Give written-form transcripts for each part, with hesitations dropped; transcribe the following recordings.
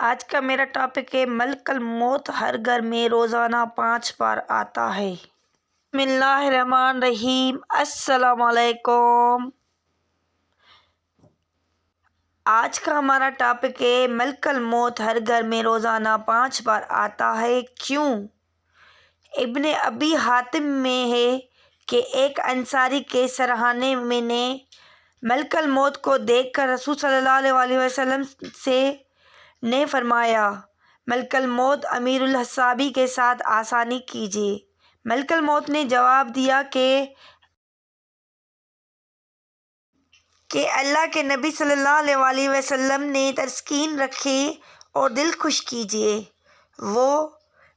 آج کا میرا ٹاپک ہے ملک الموت ہر گھر میں روزانہ 5 بار آتا ہے۔ بسم اللہ الرحمن الرحیم۔ السلام علیکم۔ آج کا ہمارا ٹاپک ہے ملک الموت ہر گھر میں روزانہ 5 بار آتا ہے، کیوں؟ ابن ابی حاتم میں ہے کہ ایک انصاری کے سرحانے میں نے ملک الموت کو دیکھ کر رسول صلی اللہ علیہ وسلم سے نے فرمایا، ملک الموت امیر الحسابی کے ساتھ آسانی کیجیے۔ ملک الموت نے جواب دیا کہ اللہ کے نبی صلی اللہ علیہ وسلم نے تسکین رکھے اور دل خوش کیجیے، وہ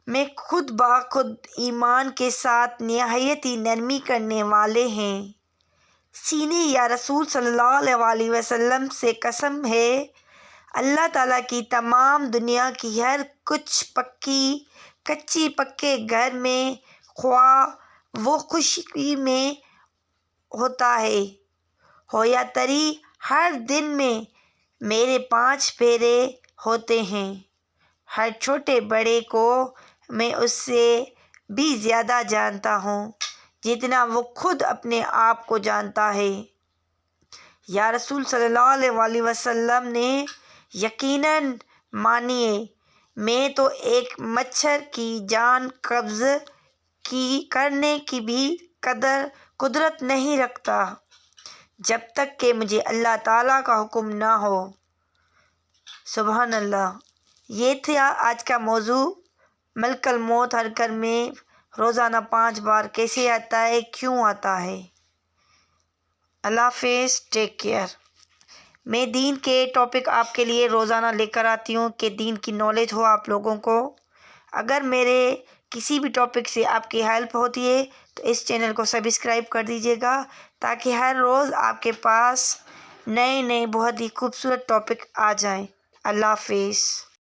میں خود بخود ایمان کے ساتھ نہایت ہی نرمی کرنے والے ہیں۔ سینے یا رسول صلی اللہ علیہ وسلم سے قسم ہے، اللہ تعالیٰ کی تمام دنیا کی ہر کچھ کچی پکے گھر میں خواہ وہ خشکی میں ہوتا ہو یا تری، ہر دن میں میرے 5 پھیرے ہوتے ہیں۔ ہر چھوٹے بڑے کو میں اس سے بھی زیادہ جانتا ہوں جتنا وہ خود اپنے آپ کو جانتا ہے۔ یا رسول صلی اللہ علیہ وسلم نے یقیناً مانیے، میں تو ایک مچھر کی جان قبض کرنے کی بھی قدرت نہیں رکھتا جب تک کہ مجھے اللہ تعالیٰ کا حکم نہ ہو۔ سبحان اللہ۔ یہ تھا آج کا موضوع، ملک الموت ہر گھر میں روزانہ 5 بار کیسے آتا ہے، کیوں آتا ہے۔ اللہ حافظ، ٹیک کیئر۔ میں دین کے ٹاپک آپ کے لیے روزانہ لے کر آتی ہوں کہ دین کی نالج ہو آپ لوگوں کو۔ اگر میرے کسی بھی ٹاپک سے آپ کی ہیلپ ہوتی ہے تو اس چینل کو سبسکرائب کر دیجیے گا تاکہ ہر روز آپ کے پاس نئے بہت ہی خوبصورت ٹاپک آ جائیں۔ اللہ حافظ۔